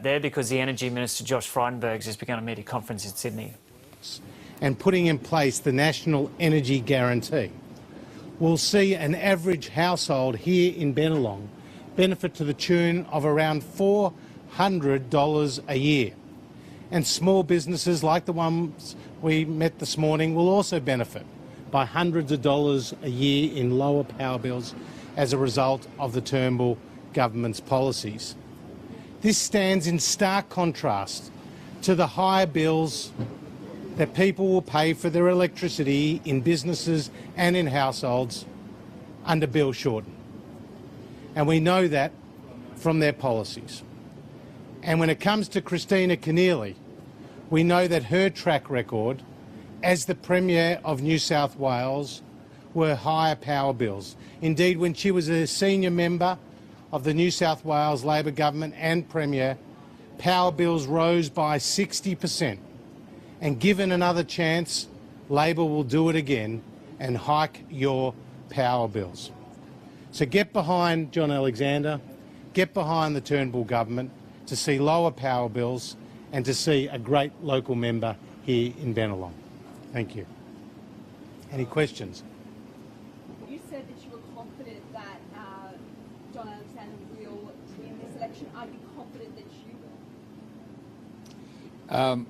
there because the Energy Minister, Josh Frydenberg, has begun a media conference in Sydney. And putting in place the National Energy Guarantee, we'll see an average household here in Bennelong benefit to the tune of around $400 a year. And small businesses like the ones we met this morning will also benefit by hundreds of dollars a year in lower power bills as a result of the Turnbull government's policies. This stands in stark contrast to the higher bills that people will pay for their electricity in businesses and in households under Bill Shorten. And we know that from their policies. And when it comes to Christina Keneally, we know that her track record as the Premier of New South Wales were higher power bills. Indeed, when she was a senior member of the New South Wales Labor government and Premier, power bills rose by 60%. And given another chance, Labor will do it again and hike your power bills. So get behind John Alexander, get behind the Turnbull government to see lower power bills and to see a great local member here in Bennelong. Thank you. Any questions? You said that you were confident that John Alexander will win this election. Are you confident that you will?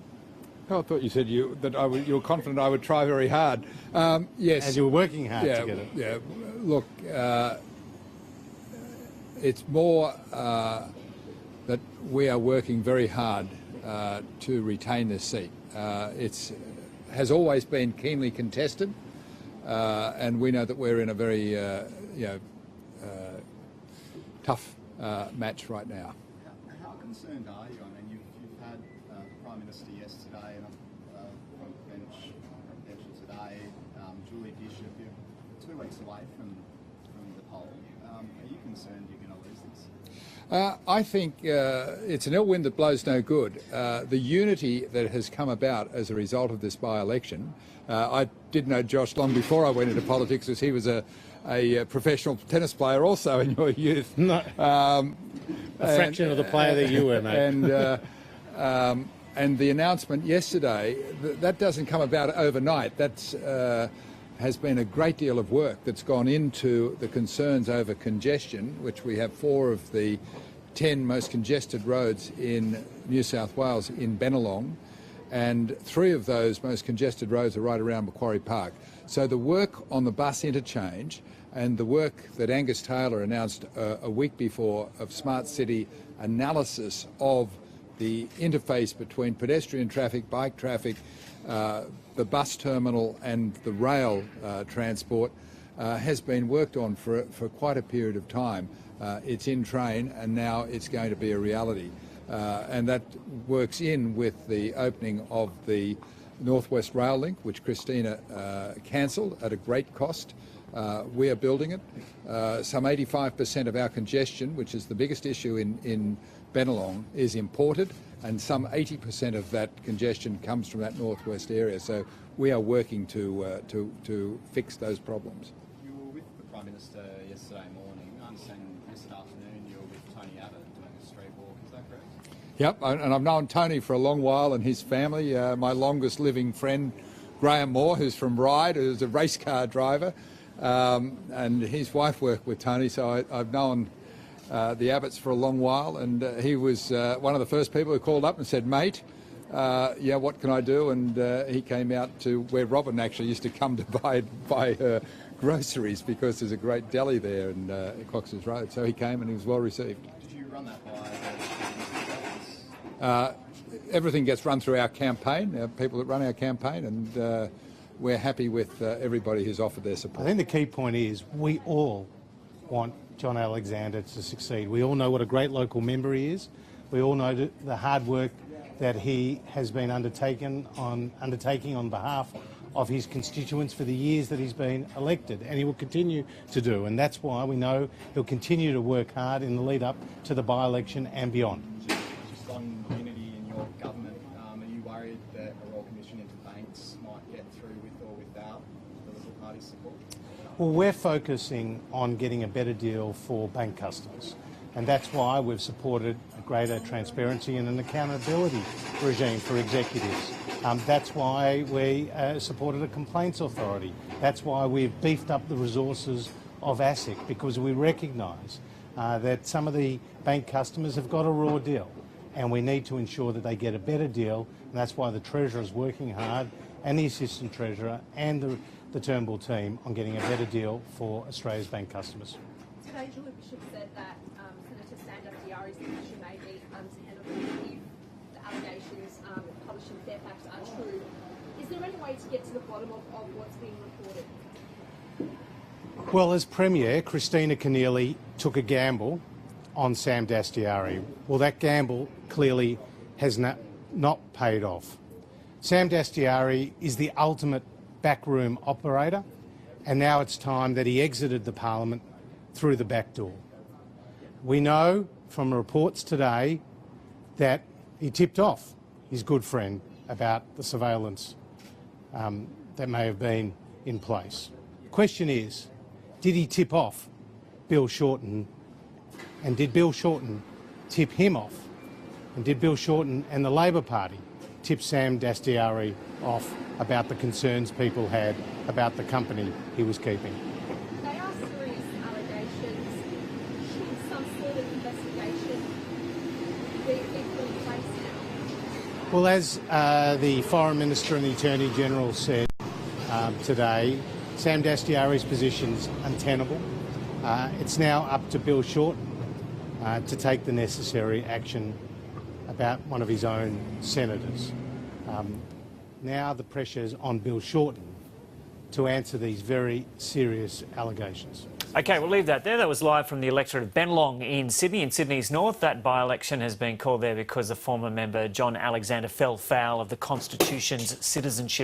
I thought you said you were confident I would try very hard. Yes. And you were working hard to get it. Yeah. Look, it's more that we are working very hard to retain this seat. It has always been keenly contested, and we know that we're in a very tough match right now. How concerned are you? I mean, you've had the Prime Minister yesterday and from bench today, Julie Bishop. You're 2 weeks away from the poll. Are you concerned you're going to lose this? I think it's an ill wind that blows no good. The unity that has come about as a result of this by-election, I did know Josh long before I went into politics, as he was a professional tennis player also in your youth. No. A fraction of the player that you were, mate. And the announcement yesterday, that doesn't come about overnight. That's has been a great deal of work that's gone into the concerns over congestion, which we have 4 of the 10 most congested roads in New South Wales in Bennelong, and 3 of those most congested roads are right around Macquarie Park. So the work on the bus interchange and the work that Angus Taylor announced a week before of smart city analysis of the interface between pedestrian traffic, bike traffic, the bus terminal and the rail transport has been worked on for quite a period of time. It's in train and now it's going to be a reality. And that works in with the opening of the Northwest Rail Link, which Christina cancelled at a great cost. We are building it. Some 85% of our congestion, which is the biggest issue in Bennelong, is imported, and some 80% of that congestion comes from that northwest area. So we are working to fix those problems. You were with the Prime Minister yesterday morning. I understand yesterday afternoon you were with Tony Abbott doing a street walk. Is that correct? Yep, and I've known Tony for a long while and his family. My longest living friend, Graham Moore, who's from Ryde, who's a race car driver, and his wife worked with Tony, so I've known the Abbotts for a long while, and he was one of the first people who called up and said, "Mate, yeah, what can I do?" And he came out to where Robin actually used to come to buy her groceries, because there's a great deli there in Cox's Road. So he came and he was well received. Did you run that by Everything gets run through our campaign, people that run our campaign, and we're happy with everybody who's offered their support. I think the key point is we all want John Alexander to succeed. We all know what a great local member he is. We all know the hard work that he has been undertaking on behalf of his constituents for the years that he's been elected, and he will continue to do. And that's why we know he'll continue to work hard in the lead up to the by-election and beyond. just on unity in your government, are you worried that a Royal Commission into banks might get through with or without the Liberal Party's support? Well, we're focusing on getting a better deal for bank customers. And that's why we've supported a greater transparency and an accountability regime for executives. That's why we supported a complaints authority. That's why we've beefed up the resources of ASIC, because we recognise that some of the bank customers have got a raw deal, and we need to ensure that they get a better deal, and that's why the Treasurer is working hard, and the Assistant Treasurer and the Turnbull team on getting a better deal for Australia's bank customers. Today, Julie Bishop said that Senator Sam Dastyari's position may be untenable if the allegations published in Fairfax are true. Is there any way to get to the bottom of what's being reported? Well, as Premier, Christina Keneally took a gamble on Sam Dastyari. Well, that gamble clearly has not paid off. Sam Dastyari is the ultimate backroom operator, and now it's time that he exited the parliament through the back door. We know from reports today that he tipped off his good friend about the surveillance that may have been in place. The question is, did he tip off Bill Shorten, and did Bill Shorten tip him off? And did Bill Shorten and the Labor Party tip Sam Dastyari off about the concerns people had about the company he was keeping? They are serious allegations. Should some sort of investigation be put in place now? Well, as the Foreign Minister and the Attorney General said today, Sam Dastyari's position's untenable. It's now up to Bill Shorten to take the necessary action about one of his own senators. Now the pressure's on Bill Shorten to answer these very serious allegations. OK, we'll leave that there. That was live from the electorate of Bennelong in Sydney, in Sydney's north. That by-election has been called there because the former member John Alexander fell foul of the Constitution's citizenship